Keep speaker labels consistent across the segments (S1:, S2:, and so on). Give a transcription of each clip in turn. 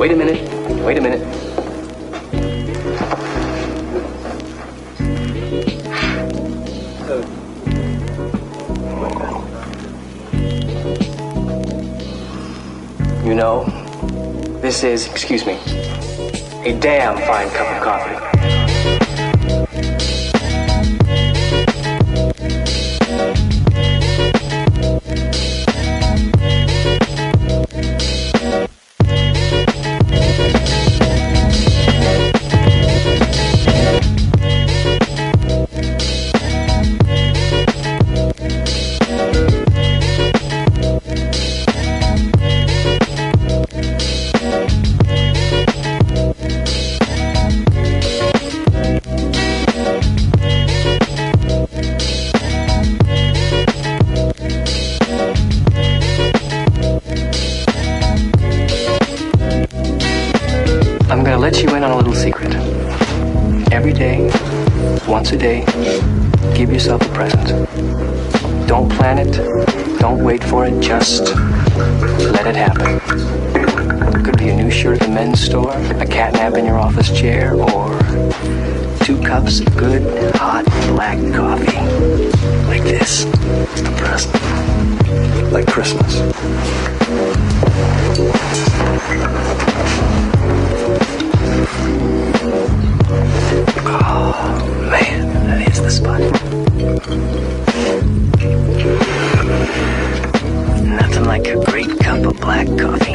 S1: Wait a minute. Wait a minute. You know, this is, excuse me, a damn fine cup of coffee. I'm gonna let you in on a little secret. Every day, once a day, give yourself a present. Don't plan it, don't wait for it, just let it happen. It could be a new shirt at the men's store, a catnap in your office chair, or 2 cups of good, hot, black coffee. Like this. It's the present. Like Christmas. Oh, man, that is the spot. Nothing like a great cup of black coffee.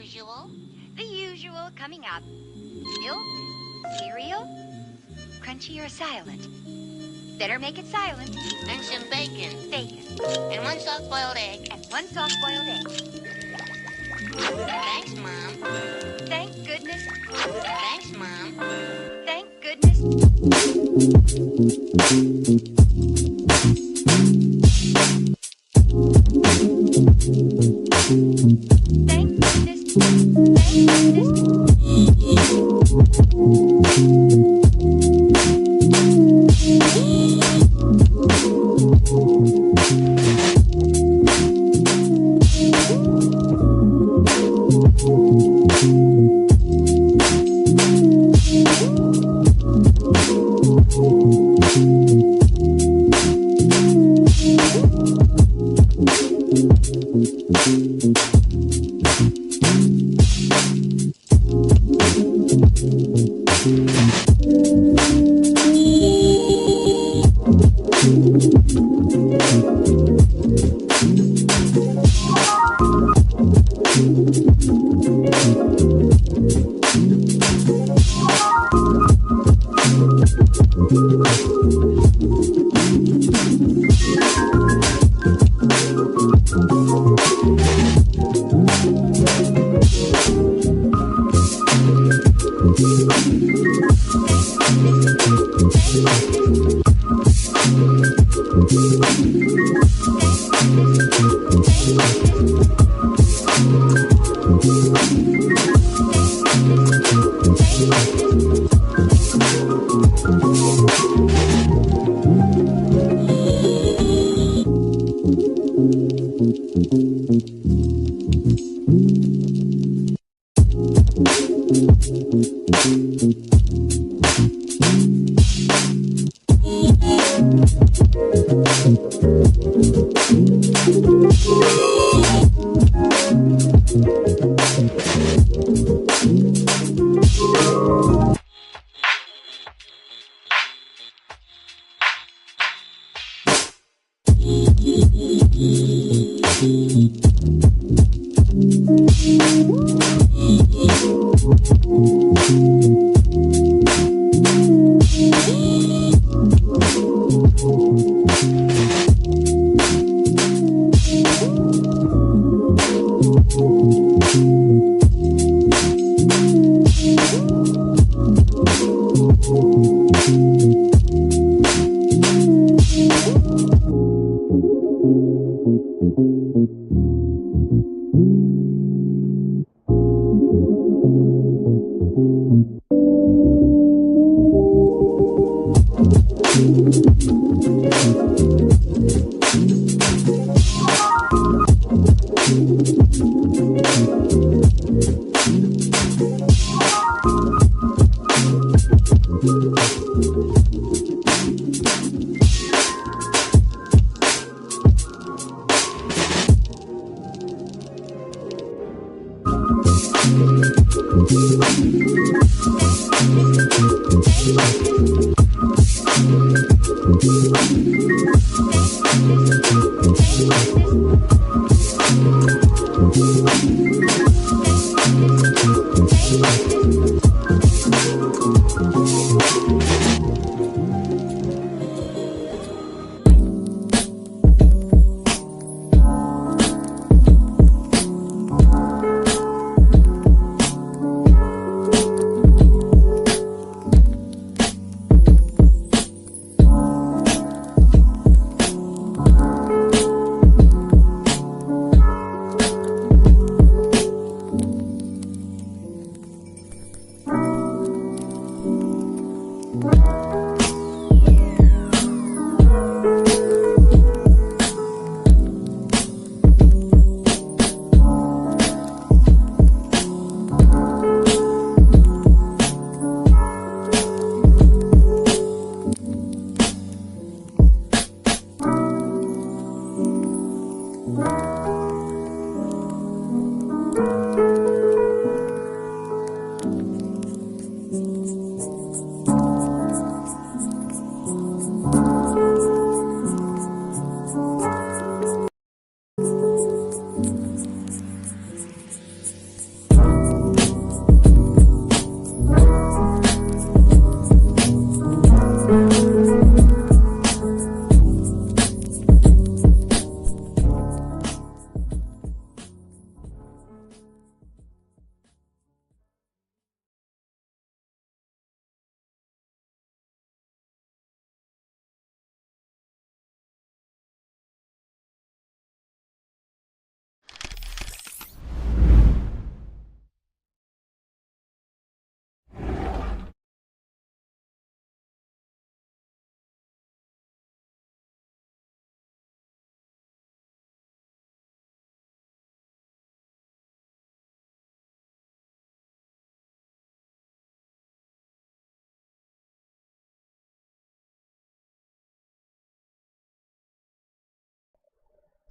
S2: usual?
S3: The usual coming up. Milk, cereal, crunchy or silent? Better make it silent.
S2: And some bacon.
S3: Bacon.
S2: And one soft-boiled egg.
S3: And one soft-boiled egg.
S2: Thanks, Mom.
S3: Thank goodness.
S2: Thanks, Mom.
S3: Thank goodness. Thank goodness. Thank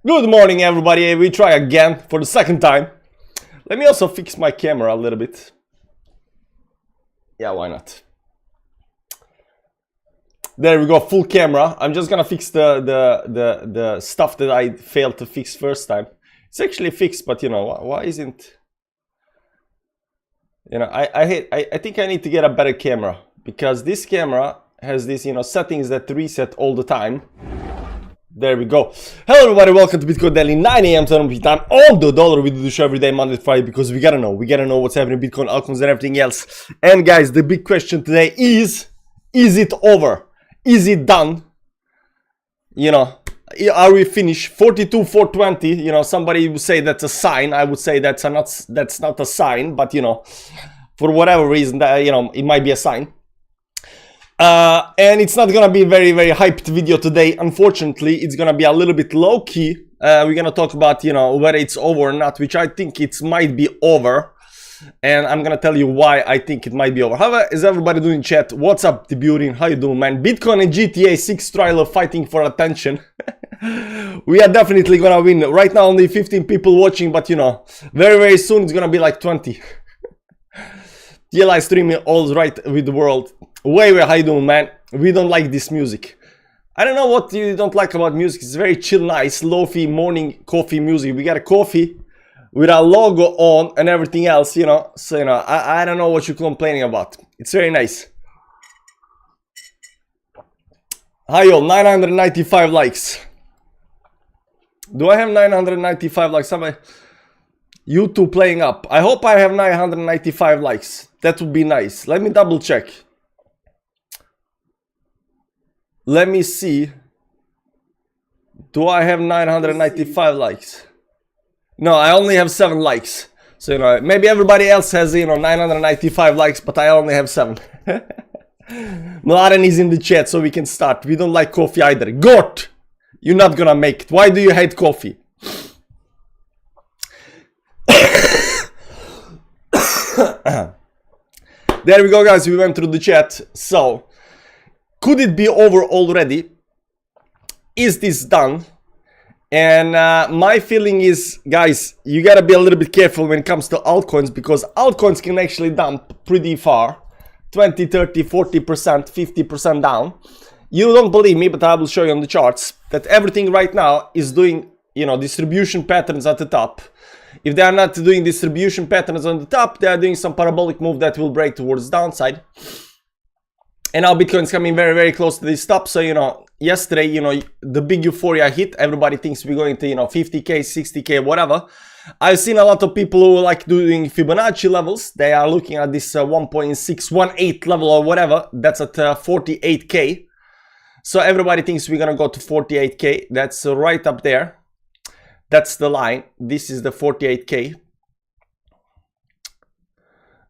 S4: Good morning, everybody. We try again for the second time. Let me also fix my camera a little bit. Yeah, why not? There we go, full camera. I'm just gonna fix the stuff that I failed to fix first time. It's actually fixed, but you know, why isn't... You know, I think I need to get a better camera, because this camera has these, you know, settings that reset all the time. There we go. Hello everybody, welcome to Bitcoin Daily, 9 a.m. time on the dollar. We do the show every day, Monday to Friday, because we gotta know what's happening in Bitcoin, altcoins and everything else. And guys, the big question today is it over? Is it done? You know, are we finished? 42,420, you know, somebody would say that's a sign. I would say that's not a sign, but you know, for whatever reason, that, you know, it might be a sign. And it's not gonna be a very hyped video today. Unfortunately, it's gonna be a little bit low-key. We're gonna talk about, you know, whether it's over or not, which I think it might be over. And I'm gonna tell you why I think it might be over. How is everybody doing in chat? What's up, the beauty? How you doing, man? Bitcoin and GTA 6 trial are fighting for attention. We are definitely gonna win. Right now only 15 people watching, but you know, very soon it's gonna be like 20. TLI streaming all right with the world. Way, how you doing, man? We don't like this music. I don't know what you don't like about music. It's very chill, nice, lofi morning coffee music. We got a coffee with our logo on and everything else, you know. So, you know, I don't know what you're complaining about. It's very nice. Hi, y'all. 995 likes. Do I have 995 likes? Somebody... YouTube playing up. I hope I have 995 likes. That would be nice. Let me double check. Let me see. Do I have 995 likes? No, I only have 7 likes. So, you know, maybe everybody else has, you know, 995 likes, but I only have 7. Mladen is in the chat, so we can start. We don't like coffee either. Gort! You're not gonna make it. Why do you hate coffee? There we go, guys. We went through the chat. So, could it be over already? Is this done? And my feeling is, guys, you gotta be a little bit careful when it comes to altcoins, because altcoins can actually dump pretty far. 20, 30, 40%, 50% down. You don't believe me, but I will show you on the charts that everything right now is doing, you know, distribution patterns at the top. If they are not doing distribution patterns on the top, they are doing some parabolic move that will break towards downside. And now Bitcoin is coming very close to this top. So, you know, yesterday, you know, the big euphoria hit. Everybody thinks we're going to, you know, 50k, 60k, whatever. I've seen a lot of people who like doing Fibonacci levels. They are looking at this 1.618 level or whatever. That's at 48k. So everybody thinks we're gonna go to 48k. That's right up there. That's the line. This is the 48k.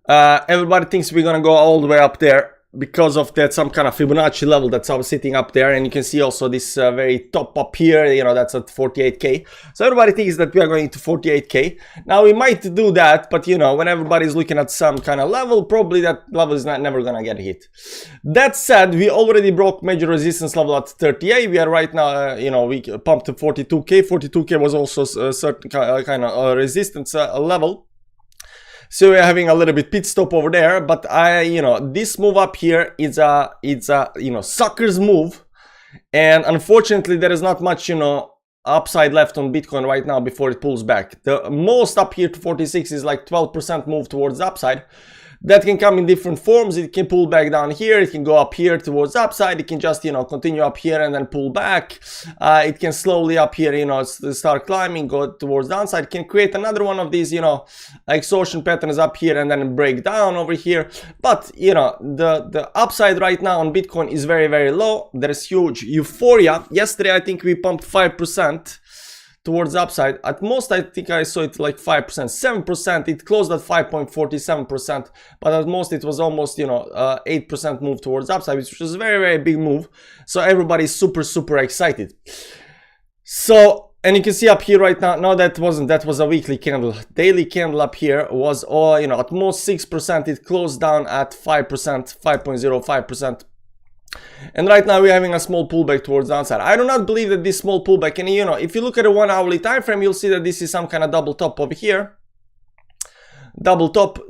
S4: Everybody thinks we're gonna go all the way up there because of that some kind of Fibonacci level that's sitting up there. And you can see also this very top up here, you know, that's at 48k. So everybody thinks that we are going to 48k. Now we might do that, but you know, when everybody's looking at some kind of level, probably that level is never gonna get hit. That said, we already broke major resistance level at 38. We are right now, you know, we pumped to 42k. 42k was also a certain kind of resistance level. So we're having a little bit pit stop over there, but you know, this move up here is a you know, sucker's move, and unfortunately there is not much, you know, upside left on Bitcoin right now before it pulls back. The most up here to 46 is like 12% move towards the upside. That can come in different forms. It can pull back down here, it can go up here towards the upside, it can just, you know, continue up here and then pull back. It can slowly up here, you know, start climbing, go towards downside. It can create another one of these, you know, exhaustion patterns up here and then break down over here. But, you know, the upside right now on Bitcoin is very low. There's huge euphoria. Yesterday, I think we pumped 5%. Towards the upside. At most, I think I saw it like 5%, 7%. It closed at 5.47%, but at most it was almost, you know, 8% move towards the upside, which was a very big move. So everybody's super excited. So, and you can see up here right now, no, that was a weekly candle. Daily candle up here was, you know, at most 6%. It closed down at 5%, 5.05%. And right now we're having a small pullback towards downside. I do not believe that this small pullback, and you know, if you look at a 1 hourly time frame, you'll see that this is some kind of double top over here. Double top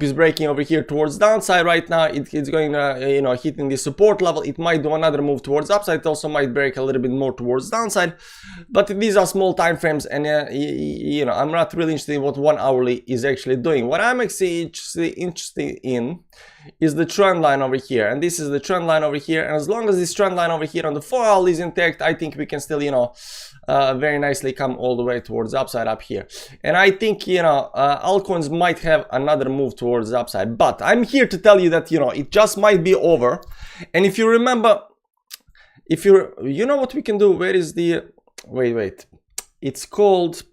S4: is breaking over here towards downside right now. It's going you know, hitting the support level. It might do another move towards upside. It also might break a little bit more towards downside, but these are small time frames, and you know, I'm not really interested in what 1 hourly is actually doing. What I'm actually interested in is the trend line over here, and this is the trend line over here. And as long as this trend line over here on the 4 hourly is intact, I think we can still, you know, very nicely come all the way towards upside up here. And I think, you know, altcoins might have another move towards the upside, but I'm here to tell you that, you know, it just might be over. And if you remember, if you're, you know what we can do, where is the, wait, it's called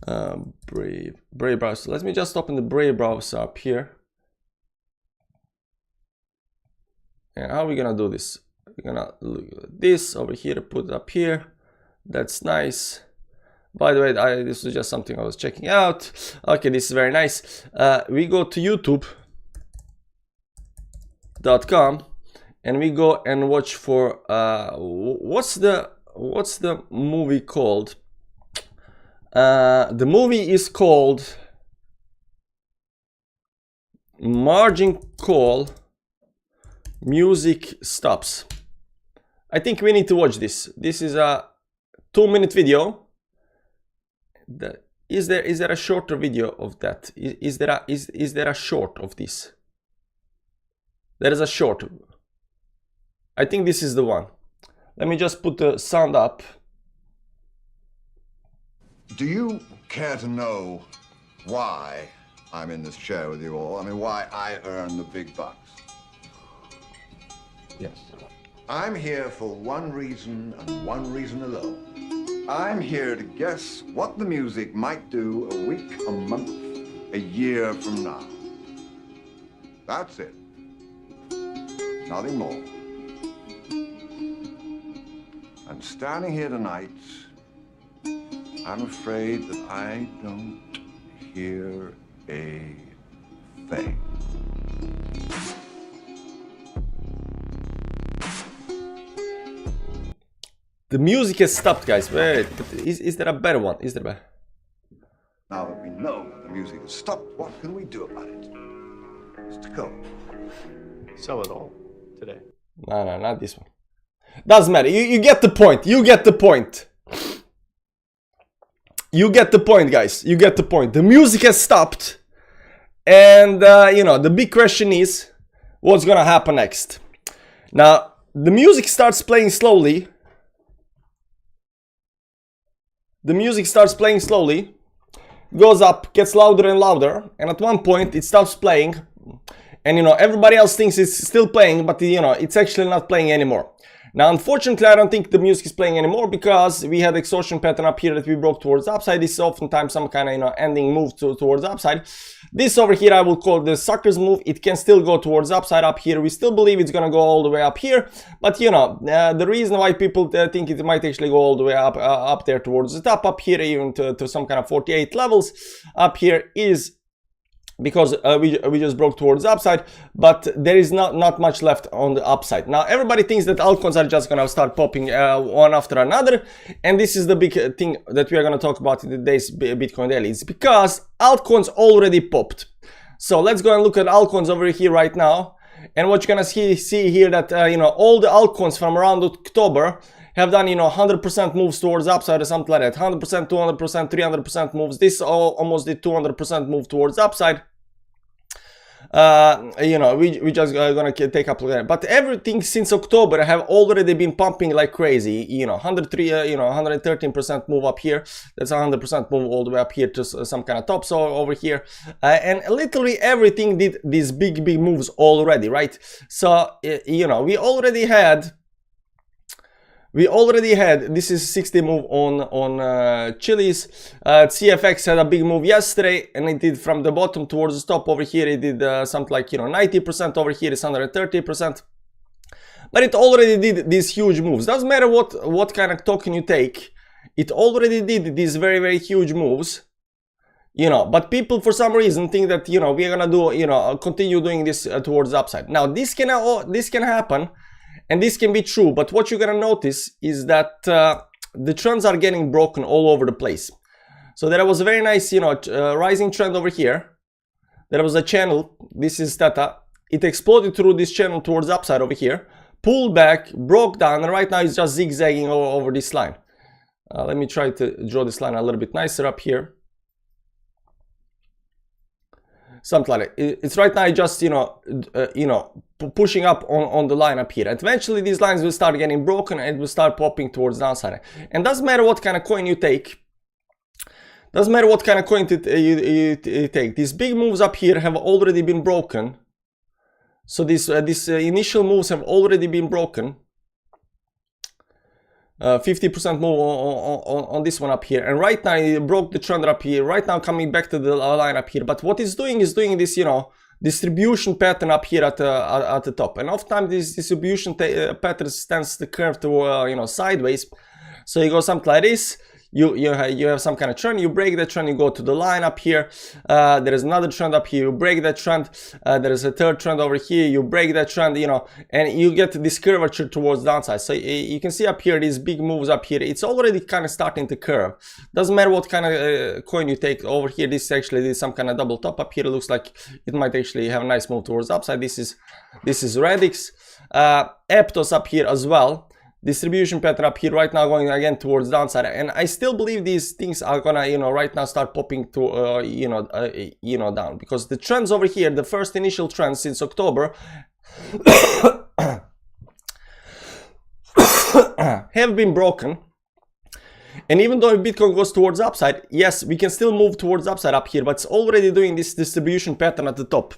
S4: Brave browser. Let me just open the Brave browser up here. And how are we gonna do this? We're gonna look at this over here, put it up here. That's nice. By the way, this was just something I was checking out. Okay, this is very nice. We go to youtube.com and we go and watch for what's the movie called? The movie is called Margin Call Music Stops. I think we need to watch this. This is a 2-minute video. Is there a shorter video of that? Is there a short of this? There is a short. I think this is the one. Let me just put the sound up.
S5: Do you care to know why I'm in this chair with you all? I mean, why I earn the big bucks?
S1: Yes.
S5: I'm here for one reason and one reason alone. I'm here to guess what the music might do a week, a month, a year from now. That's it. Nothing more. And standing here tonight, I'm afraid that I don't hear a thing.
S4: The music has stopped, guys. Wait, is there a better one? Is there a better?
S5: Now that we know the music has stopped, what can we do about it? Mr. Cole.
S1: Sell it all today.
S4: No, not this one. Doesn't matter. You get the point. You get the point. You get the point, guys. You get the point. The music has stopped. And, you know, the big question is, what's gonna happen next? Now, the music starts playing slowly. The music starts playing slowly, goes up, gets louder and louder, and at one point it stops playing, and you know, everybody else thinks it's still playing, but you know, it's actually not playing anymore. Now, unfortunately, I don't think the music is playing anymore because we had extortion pattern up here that we broke towards the upside. This is oftentimes some kind of, you know, ending move towards the upside. This over here I will call the sucker's move. It can still go towards the upside up here. We still believe it's gonna go all the way up here, but you know, the reason why people think it might actually go all the way up there towards the top up here, even to some kind of 48 levels up here, is because we just broke towards the upside, but there is not much left on the upside. Now, everybody thinks that altcoins are just gonna start popping one after another, and this is the big thing that we are gonna talk about in today's Bitcoin Daily. It's because altcoins already popped. So let's go and look at altcoins over here right now, and what you're gonna see here that you know, all the altcoins from around October have done, you know, 100% moves towards upside or something like that. 100%, 200%, 300% moves. This almost did 200% move towards upside. You know, we just gonna take up again, but everything since October have already been pumping like crazy. You know, 103, you know, 113% move up here. That's 100% move all the way up here to some kind of tops over here, and literally everything did these big moves already, right? So you know, we already had, this is 60 move on Chili's. CFX had a big move yesterday, and it did from the bottom towards the top over here. It did something like, you know, 90%. Over here is 130%, but it already did these huge moves. Doesn't matter what kind of token you take, it already did these very huge moves. you know, but people for some reason think that, you know, we're gonna do, you know, continue doing this towards the upside. Now this can happen and this can be true, but what you're gonna notice is that the trends are getting broken all over the place. So there was a very nice, you know, rising trend over here. There was a channel, this is theta, it exploded through this channel towards the upside over here, pulled back, broke down, and right now it's just zigzagging over this line. Let me try to draw this line a little bit nicer up here. Something like that. It's right now just, you know, pushing up on the line up here. And eventually these lines will start getting broken and will start popping towards the downside. And doesn't matter what kind of coin you take. Doesn't matter what kind of coin you take. These big moves up here have already been broken. So these initial moves have already been broken. 50% move on this one up here, and right now it broke the trend up here, right now coming back to the line up here. But what it's doing is doing this, you know, distribution pattern up here at the top, and oftentimes this distribution pattern tends to curve to you know, sideways. So you go something like this. You have some kind of trend, you break that trend, you go to the line up here, there is another trend up here, you break that trend, there is a third trend over here, you break that trend, you know, and you get this curvature towards downside. So you can see up here, these big moves up here, it's already kind of starting to curve. Doesn't matter what kind of coin you take over here. This is actually some kind of double top up here. It looks like it might actually have a nice move towards the upside. This is Radix. Aptos up here as well. Distribution pattern up here right now going again towards downside, and I still believe these things are gonna, you know, right now start popping to you know, down, because the trends over here, the first initial trends since October have been broken. And even though Bitcoin goes towards upside, yes, we can still move towards upside up here, but it's already doing this distribution pattern at the top.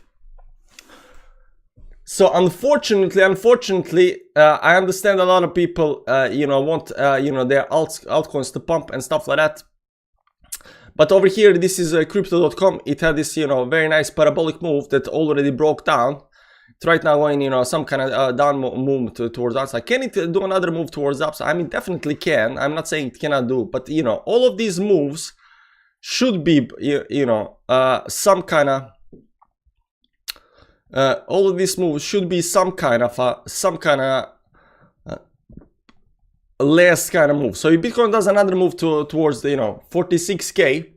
S4: So unfortunately, I understand a lot of people, you know, want, you know, their altcoins to pump and stuff like that. But over here, this is crypto.com. It had this, you know, very nice parabolic move that already broke down. It's right now going, you know, some kind of down move towards upside. Can it do another move towards upside? I mean, definitely can. I'm not saying it cannot do, but, you know, all of these moves should be, you know, some kind of, all of these moves should be some kind of less kind of move. So if Bitcoin does another move towards the, you know, 46k,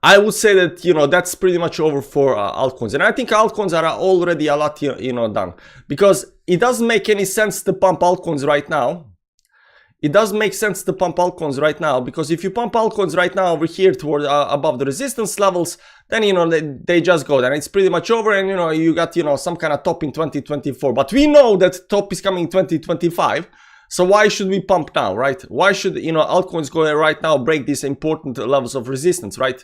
S4: I would say that, you know, that's pretty much over for altcoins. And I think altcoins are already a lot, you know, done, because it doesn't make any sense to pump altcoins right now. It does make sense to pump altcoins right now, because if you pump altcoins right now over here toward above the resistance levels, then, you know, they just go down. It's pretty much over, and, you know, you got, you know, some kind of top in 2024. But we know that top is coming in 2025. So why should we pump now, right? Why should, you know, altcoins go right now break these important levels of resistance, right?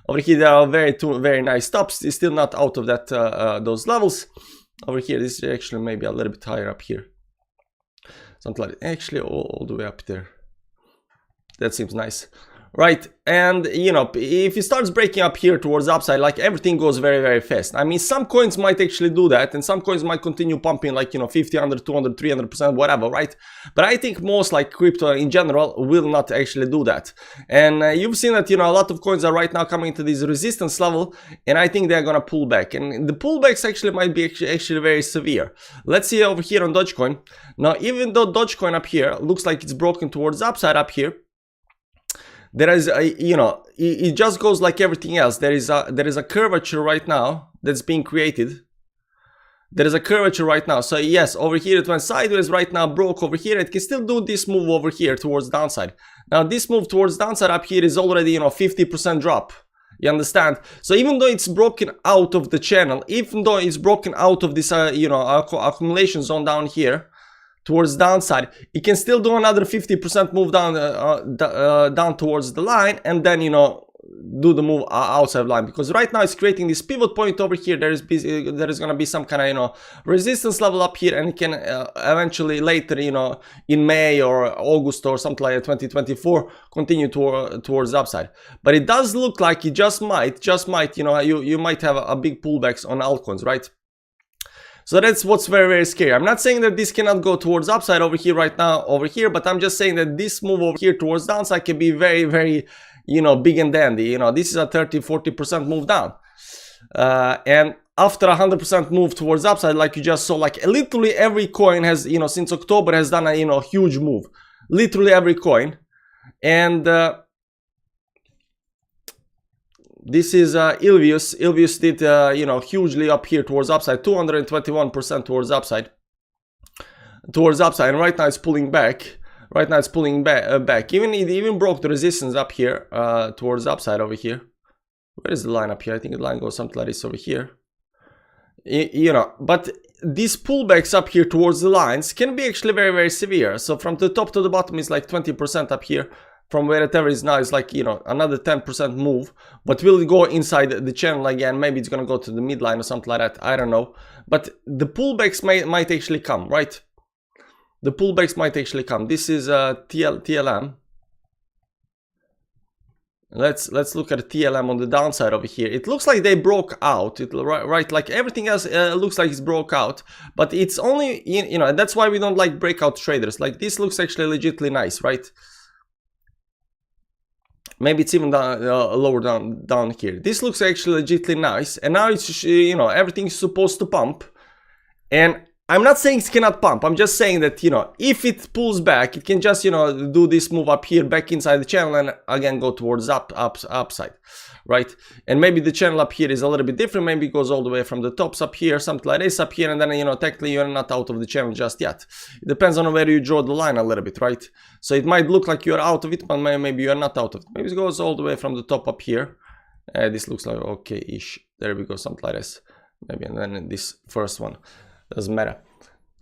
S4: Over here there are two very nice tops. It's still not out of that those levels. Over here, this is actually maybe a little bit higher up here. Something like that. Actually all the way up there. That seems nice. Right, and, you know, if it starts breaking up here towards the upside, like, everything goes very, very fast. I mean, some coins might actually do that, and some coins might continue pumping, like, you know, 50, 100, 200, 300%, whatever, right? But I think most, like, crypto in general will not actually do that. And you've seen that, you know, a lot of coins are right now coming to this resistance level, and I think they're gonna pull back. And the pullbacks actually might be actually very severe. Let's see over here on Dogecoin. Now, even though Dogecoin up here looks like it's broken towards the upside up here, there is a, you know, it just goes like everything else. There is a curvature right now that's being created. There is a curvature right now. So yes, over here it went sideways, right now broke over here. It can still do this move over here towards downside. Now this move towards downside up here is already, you know, 50% drop. You understand? So even though it's broken out of the channel, even though it's broken out of this, you know, accumulation zone down here, towards downside, it can still do another 50% move down down towards the line, and then, you know, do the move outside line, because right now it's creating this pivot point over here. There is going to be some kind of, you know, resistance level up here, and it can eventually later, you know, in May or August or something like 2024 continue towards the upside. But it does look like it just might, you know, you might have a big pullbacks on altcoins, right? So that's what's very, very scary. I'm not saying that this cannot go towards upside over here right now, over here, but I'm just saying that this move over here towards downside can be very, very, you know, big and dandy. You know, this is a 30-40% move down, and after 100% move towards upside, like you just saw, like literally every coin has, you know, since October has done a, you know, huge move, literally every coin. And this is Ilvius. Ilvius did, you know, hugely up here towards upside, 221% towards upside. And right now it's pulling back. Right now it's pulling back. Even it even broke the resistance up here towards upside over here. Where is the line up here? I think the line goes something like this over here. You know, but these pullbacks up here towards the lines can be actually very, very severe. So from the top to the bottom is like 20% up here. From wherever it is now, it's like, you know, another 10% move. But will it go inside the channel again? Maybe it's gonna go to the midline or something like that. I don't know. But the pullbacks might actually come, right? The pullbacks might actually come. This is TLM. Let's look at TLM on the downside over here. It looks like they broke out. Right, like everything else looks like it's broke out, but it's only, you know, and that's why we don't like breakout traders. Like this looks actually legitimately nice, right? Maybe it's even lower down here. This looks actually legitimately nice, and now it's, you know, everything's supposed to pump. And I'm not saying it cannot pump. I'm just saying that, you know, if it pulls back, it can just, you know, do this move up here, back inside the channel, and again go towards upside, right? And maybe the channel up here is a little bit different. Maybe it goes all the way from the tops up here, something like this up here, and then, you know, technically you're not out of the channel just yet. It depends on where you draw the line a little bit, right? So it might look like you're out of it, but maybe you're not out of it. Maybe it goes all the way from the top up here. This looks like okay-ish. There we go, something like this. Maybe, and then this first one. Doesn't matter.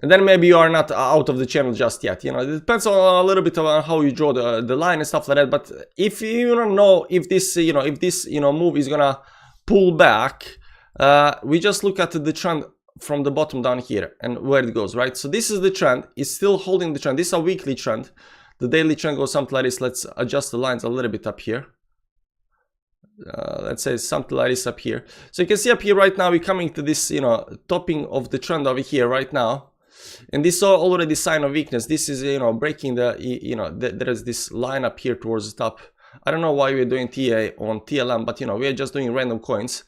S4: And then maybe you are not out of the channel just yet. You know, it depends on a little bit on how you draw the line and stuff like that. But if you don't know if this, you know, move is gonna pull back, we just look at the trend from the bottom down here and where it goes, right? So this is the trend. It's still holding the trend. This is a weekly trend. The daily trend goes something like this. Let's adjust the lines a little bit up here. Let's say something like this up here. So you can see up here right now we're coming to this, you know, topping of the trend over here right now, and this is already sign of weakness. This is, you know, breaking the, you know, there is this line up here towards the top. I don't know why we're doing TA on TLM, but, you know, we're just doing random coins.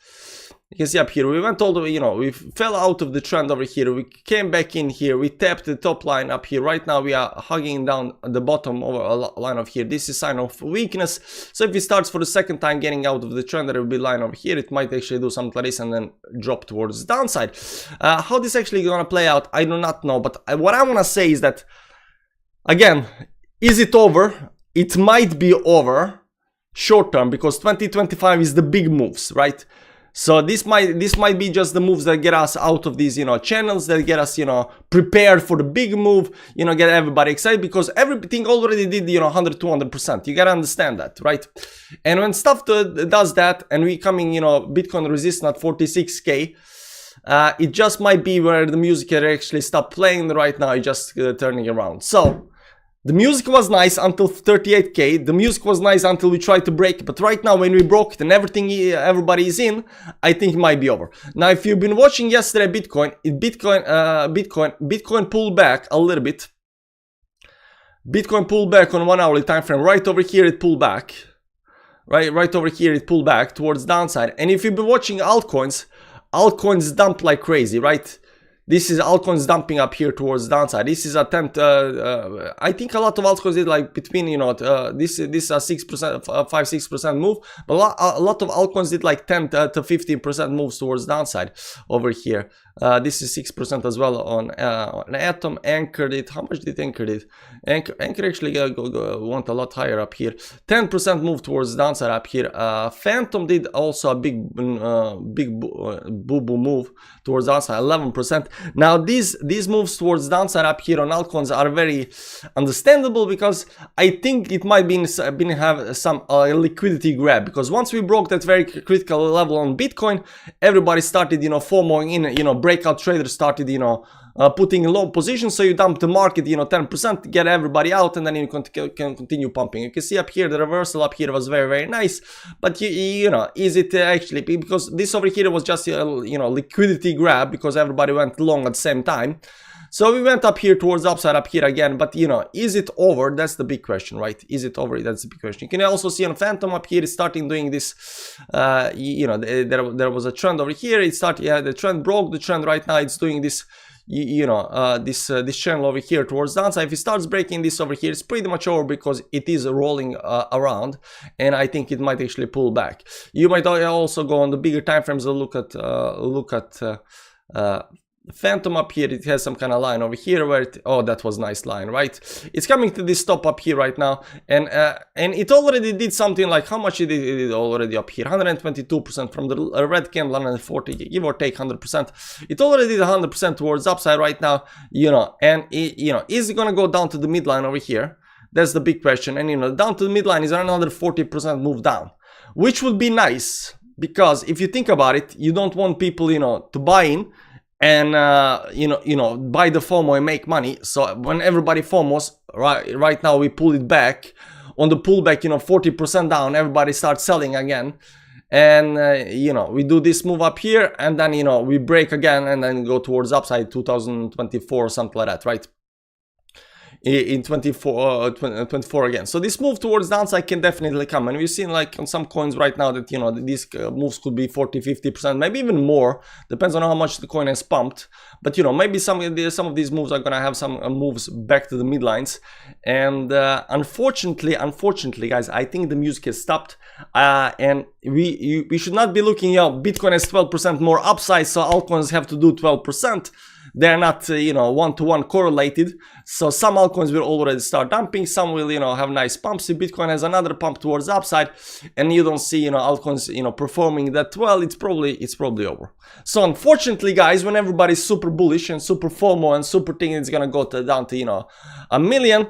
S4: You can see up here we went all the way, you know, we fell out of the trend over here, we came back in here, we tapped the top line up here. Right now we are hugging down the bottom of a line of here. This is sign of weakness. So if it starts for the second time getting out of the trend, there will be line over here. It might actually do something like this and then drop towards the downside. How this actually gonna play out, I do not know, but what I want to say is that, again, is it over? It might be over short term, because 2025 is the big moves, right? So this might be just the moves that get us out of these, you know, channels, that get us, you know, prepared for the big move, you know, get everybody excited, because everything already did, you know, 100-200%. You gotta understand that, right? And when stuff does that, and we coming, you know, Bitcoin resistance at 46K, it just might be where the music can actually stop playing. Right now it's just turning around. So the music was nice until 38K. The music was nice until we tried to break it. But right now, when we broke it and everybody is in, I think it might be over. Now, if you've been watching yesterday Bitcoin pulled back a little bit. Bitcoin pulled back on 1 hourly time frame. Right over here, it pulled back. Right over here, it pulled back towards downside. And if you've been watching altcoins dump like crazy, right? This is altcoins dumping up here towards downside. This is attempt. I think a lot of altcoins did like between, you know, this is a 6%, 5-6% move, but a lot of altcoins did like 10 to 15% moves towards downside over here. This is 6% as well on Atom. Anchor did, how much did Anchor did? Anchor actually went a lot higher up here. 10% move towards downside up here. Phantom did also a big boo-boo move towards downside, 11%. Now these moves towards downside up here on altcoins are very understandable, because I think it might have some liquidity grab, because once we broke that very critical level on Bitcoin, everybody started, you know, FOMOing in, you know, breakout traders started, you know, putting in low positions. So you dump the market, you know, 10%, get everybody out, and then you can continue pumping. You can see up here the reversal up here was very, very nice, but you know, is it actually, because this over here was just you know, liquidity grab, because everybody went long at the same time. So we went up here towards upside up here again, but you know, is it over? That's the big question, right? Is it over? That's the big question. You can also see on Phantom up here, it's starting doing this, you know, there was a trend over here. It started, yeah, the trend broke the trend right now. It's doing this, you know, this channel over here towards downside. If it starts breaking this over here, it's pretty much over because it is rolling around, and I think it might actually pull back. You might also go on the bigger time frames and look at Phantom up here. It has some kind of line over here where it, oh, that was nice line, right? It's coming to this top up here right now, and it already did something like, how much it did already up here? 122% from the red candle, 140, give or take 100%. It already did 100% towards upside right now, you know, and it, you know, is it gonna go down to the midline over here? That's the big question. And you know, down to the midline is another 40% move down, which would be nice, because if you think about it, you don't want people, you know, to buy in and you know, buy the FOMO and make money. So when everybody FOMOs, right now we pull it back. On the pullback, you know, 40% down, everybody starts selling again, and you know, we do this move up here, and then you know, we break again and then go towards upside 2024 or something like that, right? In 24 again. So this move towards downside can definitely come, and we've seen like on some coins right now that, you know, these moves could be 40-50%, maybe even more, depends on how much the coin has pumped. But you know, maybe some of these moves are gonna have some moves back to the midlines, and unfortunately guys, I think the music has stopped, and we should not be looking, you know, Bitcoin has 12% more upside, so altcoins have to do 12%. They're not, you know, one-to-one correlated. So some altcoins will already start dumping, some will, you know, have nice pumps. If Bitcoin has another pump towards upside, and you don't see, you know, altcoins, you know, performing that well, it's probably over. So unfortunately, guys, when everybody's super bullish and super FOMO and super thinking it's gonna go down to, you know, a million,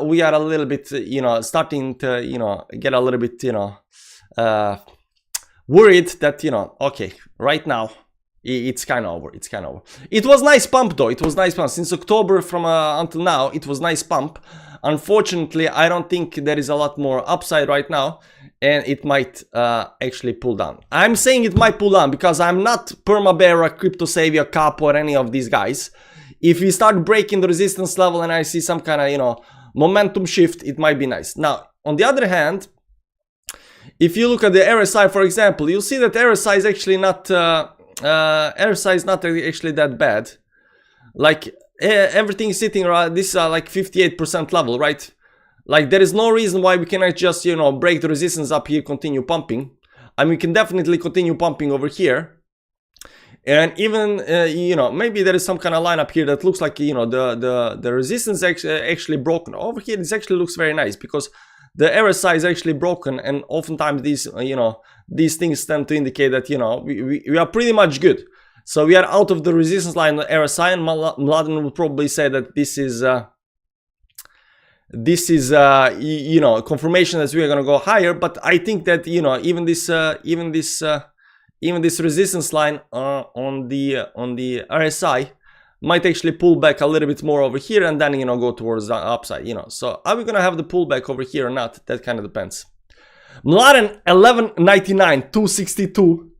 S4: we are a little bit, you know, starting to, you know, get a little bit, you know, worried that, you know, okay, right now, it's kind of over. It's kind of over. It was nice pump though. It was nice pump since October from until now. It was nice pump. Unfortunately, I don't think there is a lot more upside right now, and it might actually pull down. I'm saying it might pull down because I'm not Perma-Bear, Crypto Savior, Capo, or any of these guys. If we start breaking the resistance level and I see some kind of, you know, momentum shift, it might be nice. Now, on the other hand, if you look at the RSI, for example, you'll see that RSI is actually not RSI is not actually that bad. Like everything is sitting around this like 58% level, right? Like there is no reason why we cannot just, you know, break the resistance up here, continue pumping. I mean, we can definitely continue pumping over here, and even you know, maybe there is some kind of line up here that looks like, you know, the resistance actually broken over here. This actually looks very nice because the RSI is actually broken, and oftentimes these, you know, these things tend to indicate that, you know, we are pretty much good. So we are out of the resistance line on RSI, and Mladen would probably say that this is you know, confirmation that we are gonna go higher. But I think that, you know, even this resistance line on the RSI might actually pull back a little bit more over here, and then, you know, go towards the upside, you know. So are we gonna have the pullback over here or not? That kind of depends. Mladen 11.99, 262.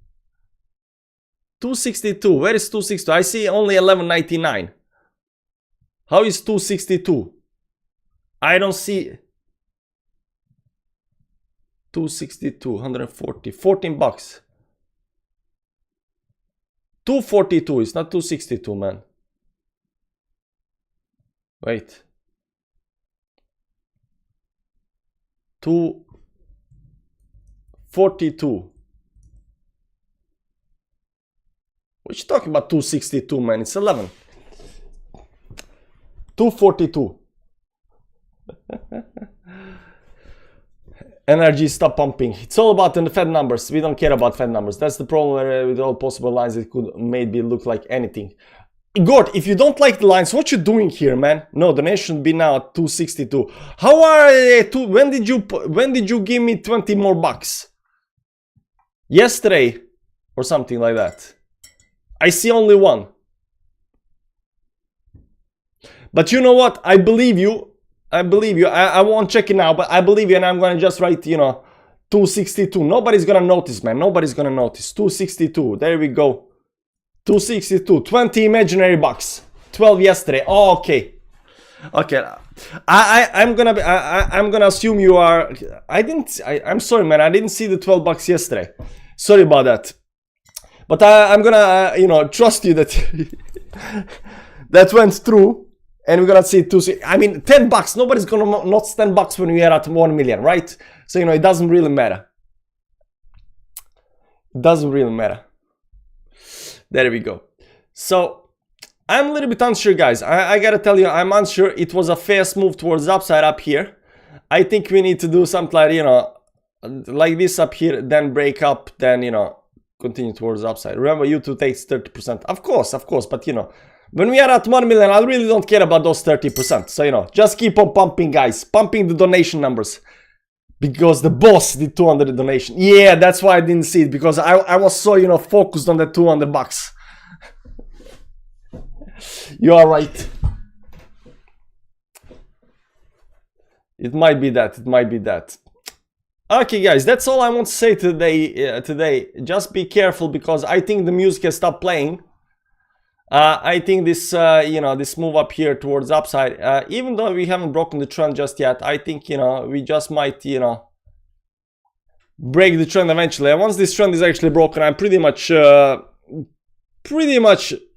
S4: 262. Where is 262? I see only 11.99. How is 262? I don't see 262, 140, 14 bucks. 242. It's not 262, man. Wait. 242. What you talking about 262, man? It's 11. 242. Energy, stop pumping. It's all about the Fed numbers. We don't care about Fed numbers. That's the problem with all possible lines. It could maybe look like anything. Gord, if you don't like the lines, what you doing here, man? No, the nation should be now at 262. How are they? When did you give me 20 more bucks? Yesterday or something like that. I see only one. But you know what? I believe you. I believe you. I won't check it now, but I believe you, and I'm gonna just write, you know, 262. Nobody's gonna notice, man. Nobody's gonna notice. 262. There we go. 262. 20 imaginary bucks. 12 yesterday. Oh, okay. Okay, I'm gonna assume you are. I'm sorry, man. I didn't see the 12 bucks yesterday. Sorry about that. But I'm gonna, you know, trust you that that went through, and we're gonna see it too. I mean, 10 bucks. Nobody's gonna not 10 bucks when we are at 1 million, right? So you know, it doesn't really matter. It doesn't really matter. There we go. So. I'm a little bit unsure, guys. I gotta tell you, I'm unsure. It was a fast move towards the upside up here. I think we need to do something like, you know, like this up here, then break up, then, you know, continue towards the upside. Remember, YouTube takes 30%. Of course, but, you know, when we are at 1 million, I really don't care about those 30%. So, you know, just keep on pumping, guys. Pumping the donation numbers. Because the boss did 200 donation. Yeah, that's why I didn't see it. Because I was so, you know, focused on the 200 bucks. You are right. It might be that. It might be that. Okay, guys, that's all I want to say today. Just be careful because I think the music has stopped playing. I think this, you know, this move up here towards upside, even though we haven't broken the trend just yet, I think, you know, we just might, you know, break the trend eventually. And once this trend is actually broken, I'm pretty much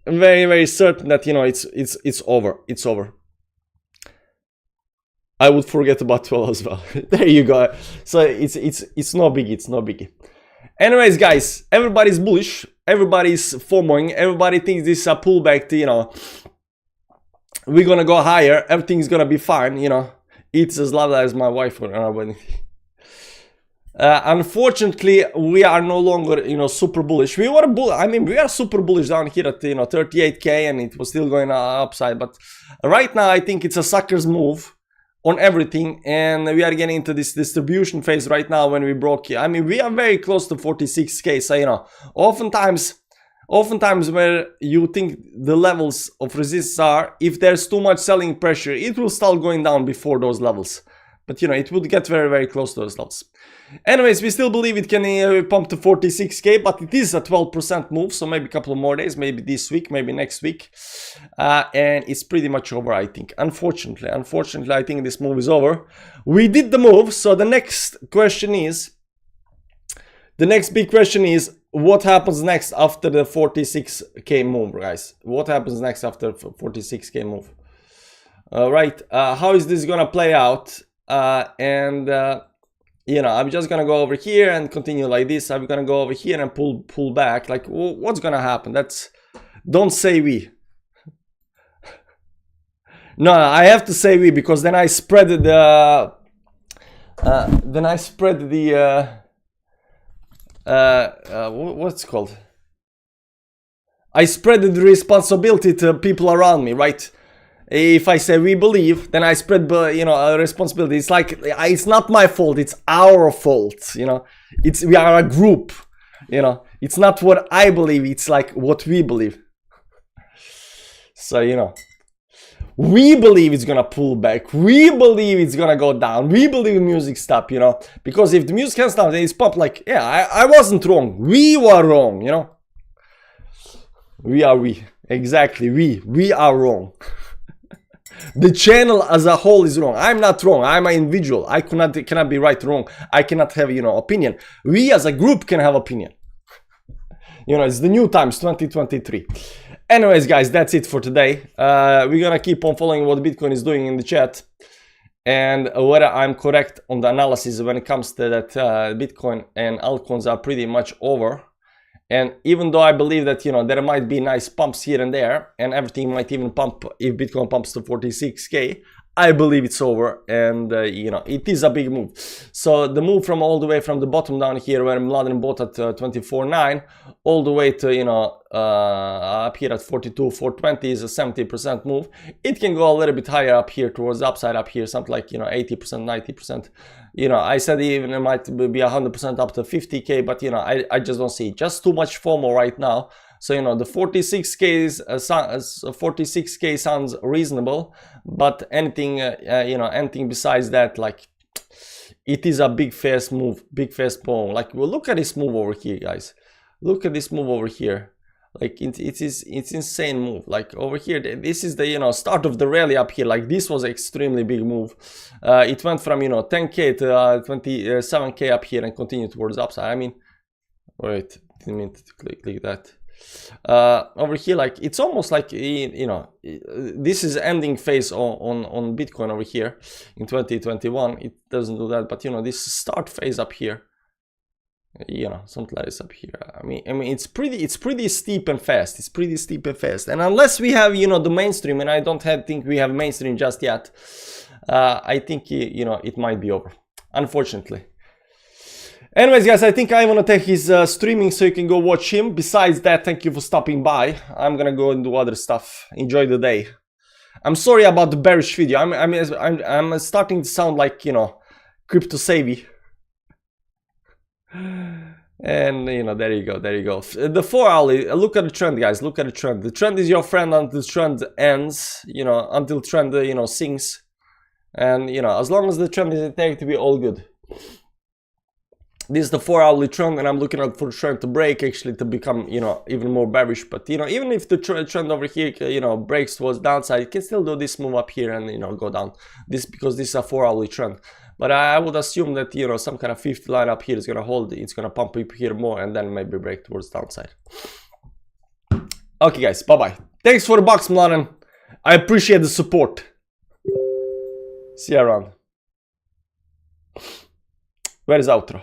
S4: very certain that, you know, it's over. It's over. I would forget about 12 as well. There you go. So it's no biggie. It's no biggie. Anyways, guys, everybody's bullish. Everybody's FOMOing. Everybody thinks this is a pullback to, you know, we're gonna go higher. Everything's gonna be fine. You know, it's as lovely as my wife when our wedding. Unfortunately, we are no longer, you know, super bullish. We were I mean, we are super bullish down here at, you know, 38k, and it was still going upside. But right now, I think it's a sucker's move on everything, and we are getting into this distribution phase right now when we broke here. I mean, we are very close to 46k. So, you know, oftentimes where you think the levels of resistance are, if there's too much selling pressure, it will start going down before those levels. But, you know, it would get very close to those levels. Anyways, we still believe it can pump to 46k, but it is a 12% move, so maybe a couple of more days, maybe this week, maybe next week. And it's pretty much over, I think. Unfortunately, I think this move is over. We did the move, so the next question is, the next big question is, what happens next after the 46k move, guys? What happens next after 46k move? Right, how is this gonna play out? You know, I'm just gonna go over here and continue like this. I'm gonna go over here and pull back. Like, what's gonna happen? Don't say we. No, I have to say we, because then I spread the what's it called? I spread the responsibility to people around me, right? If I say we believe, then I spread, you know, a responsibility. It's like, it's not my fault, it's our fault, you know. We are a group, you know. It's not what I believe, it's like what we believe. So, you know, we believe it's gonna pull back. We believe it's gonna go down. We believe music stop, you know. Because if the music can stop, then it's pop. Like, yeah, I wasn't wrong. We were wrong, you know. We. Exactly, we are wrong. The channel as a whole is wrong. I'm not wrong. I'm an individual. I cannot be right or wrong. I cannot have, you know, opinion. We as a group can have opinion. You know, it's the new times, 2023. Anyways, guys, that's it for today. We're gonna keep on following what Bitcoin is doing in the chat, and whether I'm correct on the analysis when it comes to that. Bitcoin and altcoins are pretty much over. And even though I believe that, you know, there might be nice pumps here and there, and everything might even pump if Bitcoin pumps to 46k, I believe it's over, and you know, it is a big move. So the move from all the way from the bottom down here where Mladen bought at 24.9 all the way to, you know, up here at 42.420 is a 70% move. It can go a little bit higher up here towards the upside up here, something like, you know, 80%, 90%. You know, I said even it might be 100% up to 50k, but, you know, I just don't see it. Just too much FOMO right now. So, you know, the 46k sounds reasonable, but anything, you know, anything besides that, like, it is a big fast move, big fast FOMO. Like, well, look at this move over here, guys. Look at this move over here. Like it's insane move. Like over here, this is the, you know, start of the rally up here. Like this was extremely big move. It went from, you know, 10k to 27k up here and continued towards upside. I mean, wait, didn't mean to click that. Over here, like it's almost like, you know, this is ending phase on Bitcoin over here in 2021. It doesn't do that, but you know, this start phase up here, you know, something like this up here. I mean it's pretty steep and fast. It's pretty steep and fast. And unless we have, you know, the mainstream, and I don't think we have mainstream just yet, I think, you know, it might be over, unfortunately. Anyways, guys, I think I want to take his streaming so you can go watch him. Besides that, thank you for stopping by. I'm gonna go and do other stuff. Enjoy the day. I'm sorry about the bearish video. I'm starting to sound like, you know, crypto savvy. And you know, there you go, there you go. The 4 hourly, look at the trend, guys. Look at the trend. The trend is your friend until the trend ends, you know, until trend, you know, sinks. And you know, as long as the trend is intact, to be all good. This is the 4 hourly trend, and I'm looking out for the trend to break, actually, to become, you know, even more bearish. But you know, even if the trend over here, you know, breaks towards downside, you can still do this move up here and, you know, go down. This because this is a 4 hourly trend. But I would assume that, you know, some kind of 50 line up here is gonna hold. It's gonna pump up here more and then maybe break towards downside. Okay, guys, bye bye. Thanks for the box, Mladen. I appreciate the support. See you around. Where is outro?